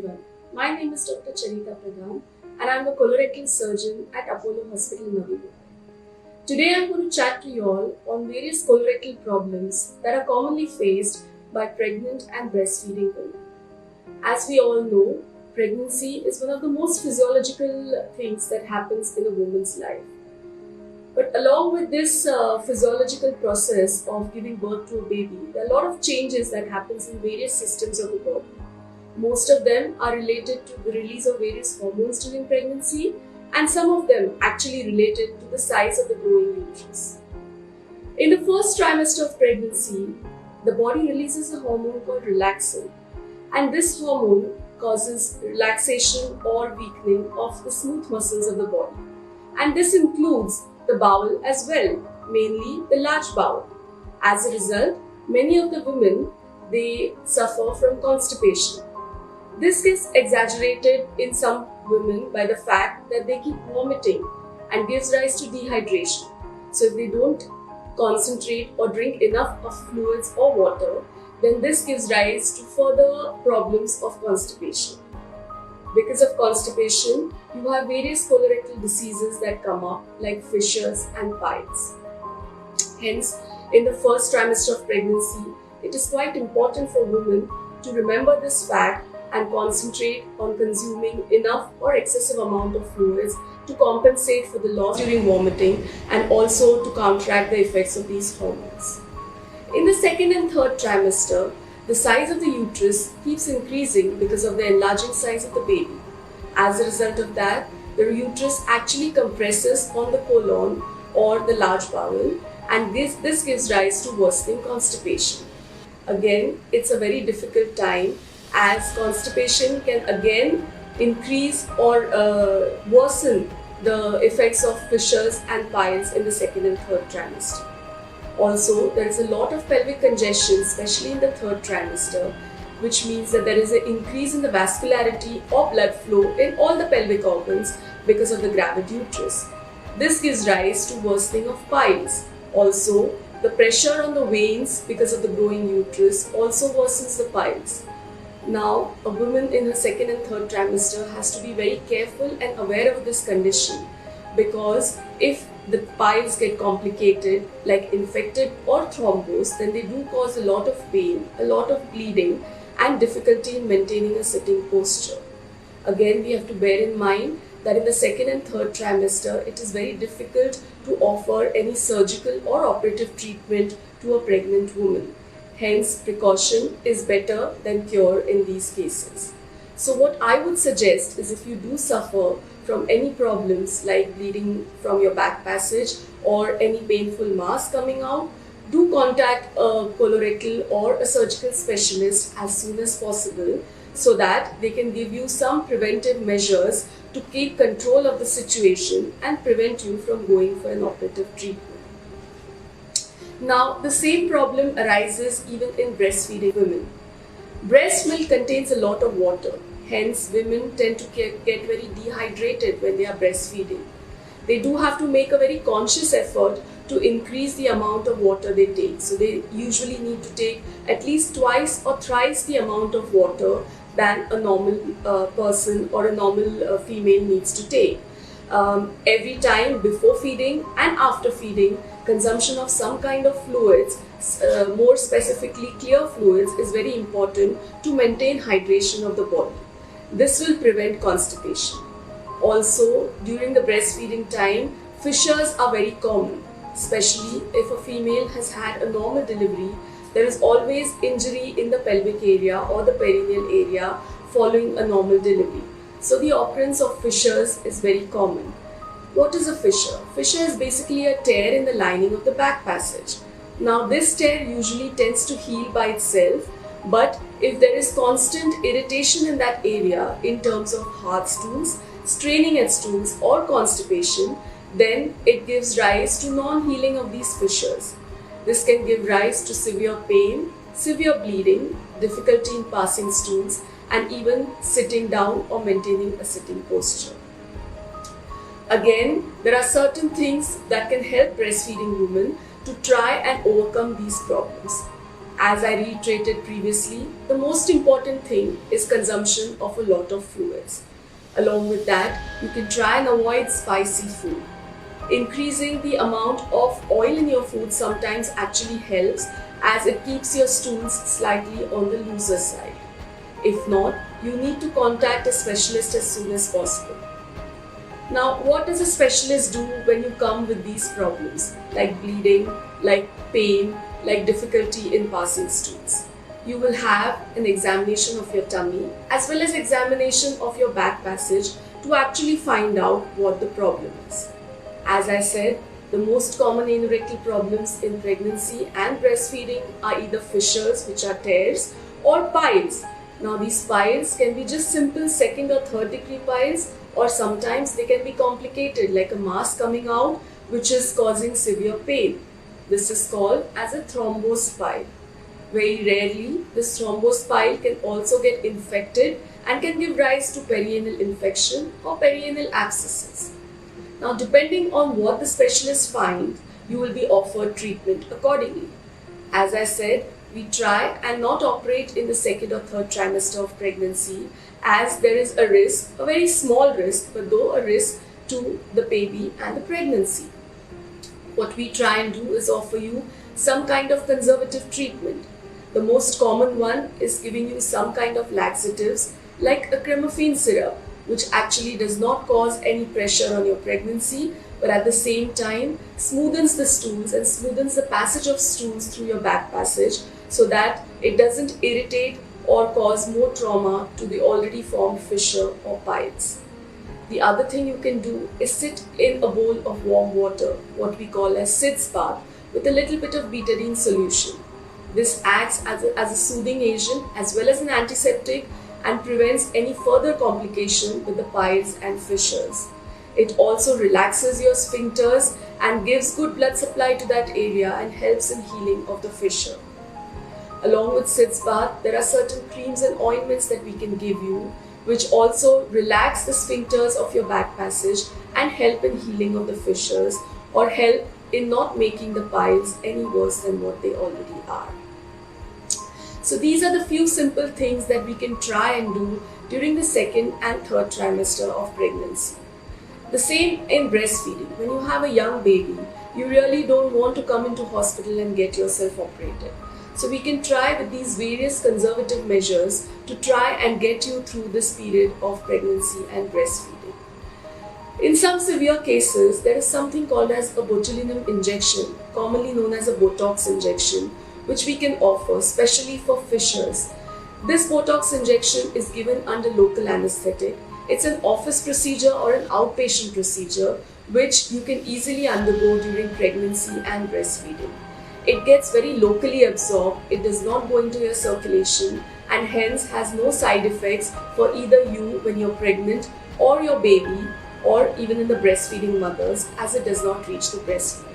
everyone. My name is Dr. Charita Pradhan and I am a colorectal surgeon at Apollo Hospital, Navi Mumbai. Today I am going to chat to you all on various colorectal problems that are commonly faced by pregnant and breastfeeding women. As we all know, pregnancy is one of the most physiological things that happens in a woman's life. But along with this physiological process of giving birth to a baby, there are a lot of changes that happens in various systems of the body. Most of them are related to the release of various hormones during pregnancy, and some of them actually related to the size of the growing uterus. In the first trimester of pregnancy, the body releases a hormone called relaxin, and this hormone causes relaxation or weakening of the smooth muscles of the body. And this includes the bowel as well, mainly the large bowel. As a result, many of the women, they suffer from constipation. This gets exaggerated in some women by the fact that they keep vomiting and gives rise to dehydration. So if they don't concentrate or drink enough of fluids or water, then this gives rise to further problems of constipation. Because of constipation, you have various colorectal diseases that come up like fissures and piles. Hence, in the first trimester of pregnancy, it is quite important for women to remember this fact and concentrate on consuming enough or excessive amount of fluids to compensate for the loss during vomiting and also to counteract the effects of these hormones. In the second and third trimester, the size of the uterus keeps increasing because of the enlarging size of the baby. As a result of that, the uterus actually compresses on the colon or the large bowel, and this gives rise to worsening constipation. Again, it's a very difficult time as constipation can again increase or worsen the effects of fissures and piles in the second and third trimester. Also, there is a lot of pelvic congestion, especially in the third trimester, which means that there is an increase in the vascularity or blood flow in all the pelvic organs because of the gravid uterus. This gives rise to worsening of piles. Also, the pressure on the veins because of the growing uterus also worsens the piles. Now, a woman in her second and third trimester has to be very careful and aware of this condition, because if the piles get complicated, like infected or thrombosed, then they do cause a lot of pain, a lot of bleeding, and difficulty in maintaining a sitting posture. Again, we have to bear in mind that in the second and third trimester, it is very difficult to offer any surgical or operative treatment to a pregnant woman. Hence, precaution is better than cure in these cases. So what I would suggest is, if you do suffer from any problems like bleeding from your back passage or any painful mass coming out, do contact a colorectal or a surgical specialist as soon as possible so that they can give you some preventive measures to keep control of the situation and prevent you from going for an operative treatment. Now, the same problem arises even in breastfeeding women. Breast milk contains a lot of water. Hence, women tend to get very dehydrated when they are breastfeeding. They do have to make a very conscious effort to increase the amount of water they take. So they usually need to take at least twice or thrice the amount of water than a normal person or a normal female needs to take. Every time before feeding and after feeding, consumption of some kind of fluids, more specifically clear fluids, is very important to maintain hydration of the body. This will prevent constipation. Also, during the breastfeeding time, fissures are very common, especially if a female has had a normal delivery. There is always injury in the pelvic area or the perineal area following a normal delivery. So the occurrence of fissures is very common. What is a fissure? Fissure is basically a tear in the lining of the back passage. Now, this tear usually tends to heal by itself, but if there is constant irritation in that area in terms of hard stools, straining at stools, or constipation, then it gives rise to non-healing of these fissures. This can give rise to severe pain, severe bleeding, difficulty in passing stools, and even sitting down or maintaining a sitting posture. Again, there are certain things that can help breastfeeding women to try and overcome these problems. As I reiterated previously, the most important thing is consumption of a lot of fluids. Along with that, you can try and avoid spicy food. Increasing the amount of oil in your food sometimes actually helps, as it keeps your stools slightly on the looser side. If not, you need to contact a specialist as soon as possible. Now, what does a specialist do when you come with these problems, like bleeding, like pain, like difficulty in passing stools? You will have an examination of your tummy as well as examination of your back passage to actually find out what the problem is. As I said, the most common anorectal problems in pregnancy and breastfeeding are either fissures, which are tears, or piles. Now, these piles can be just simple second or third degree piles, or sometimes they can be complicated, like a mass coming out which is causing severe pain. This is called as a thrombosed pile. Very rarely, this thrombosed pile can also get infected and can give rise to perianal infection or perianal abscesses. Now, depending on what the specialist finds, you will be offered treatment accordingly. As I said, we try and not operate in the second or third trimester of pregnancy, as there is a risk, a very small risk, but though a risk to the baby and the pregnancy. What we try and do is offer you some kind of conservative treatment. The most common one is giving you some kind of laxatives like a cremophene syrup, which actually does not cause any pressure on your pregnancy, but at the same time smoothens the stools and smoothens the passage of stools through your back passage, so that it doesn't irritate or cause more trauma to the already formed fissure or piles. The other thing you can do is sit in a bowl of warm water, what we call as sitz bath, with a little bit of betadine solution. This acts as a soothing agent as well as an antiseptic and prevents any further complication with the piles and fissures. It also relaxes your sphincters and gives good blood supply to that area and helps in healing of the fissure. Along with sitz bath, there are certain creams and ointments that we can give you, which also relax the sphincters of your back passage and help in healing of the fissures, or help in not making the piles any worse than what they already are. So these are the few simple things that we can try and do during the second and third trimester of pregnancy. The same in breastfeeding. When you have a young baby, you really don't want to come into hospital and get yourself operated. So we can try with these various conservative measures to try and get you through this period of pregnancy and breastfeeding. In some severe cases, there is something called as a botulinum injection, commonly known as a Botox injection, which we can offer, especially for fissures. This Botox injection is given under local anesthetic. It's an office procedure or an outpatient procedure, which you can easily undergo during pregnancy and breastfeeding. It gets very locally absorbed, it does not go into your circulation, and hence has no side effects for either you when you're pregnant or your baby, or even in the breastfeeding mothers, as it does not reach the breastfeed.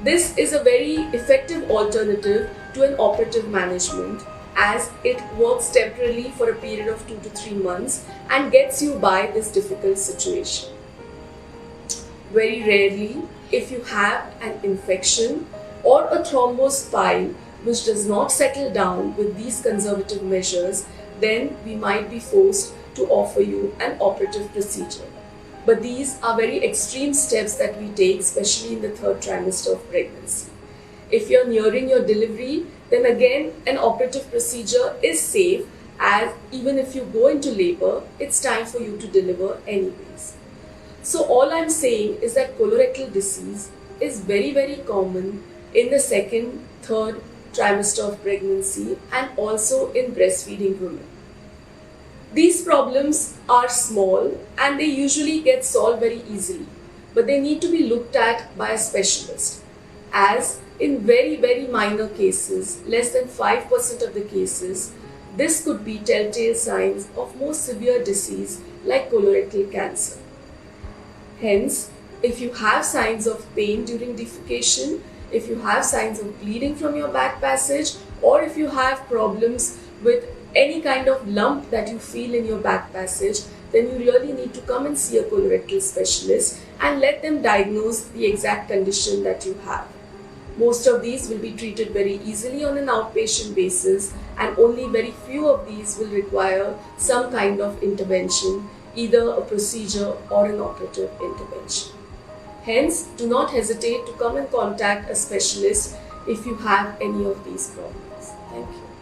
This is a very effective alternative to an operative management, as it works temporarily for a period of 2 to 3 months and gets you by this difficult situation. Very rarely, if you have an infection or a thrombosed pile which does not settle down with these conservative measures, then we might be forced to offer you an operative procedure. But these are very extreme steps that we take, especially in the third trimester of pregnancy. If you're nearing your delivery, then again an operative procedure is safe, as even if you go into labor, it's time for you to deliver anyways. So all I'm saying is that colorectal disease is very, very common in the second, third trimester of pregnancy and also in breastfeeding women. These problems are small and they usually get solved very easily, but they need to be looked at by a specialist, as in very, very minor cases, less than 5% of the cases, this could be telltale signs of more severe disease like colorectal cancer. Hence, if you have signs of pain during defecation, if you have signs of bleeding from your back passage, or if you have problems with any kind of lump that you feel in your back passage, then you really need to come and see a colorectal specialist and let them diagnose the exact condition that you have. Most of these will be treated very easily on an outpatient basis, and only very few of these will require some kind of intervention, either a procedure or an operative intervention. Hence, do not hesitate to come and contact a specialist if you have any of these problems. Thank you.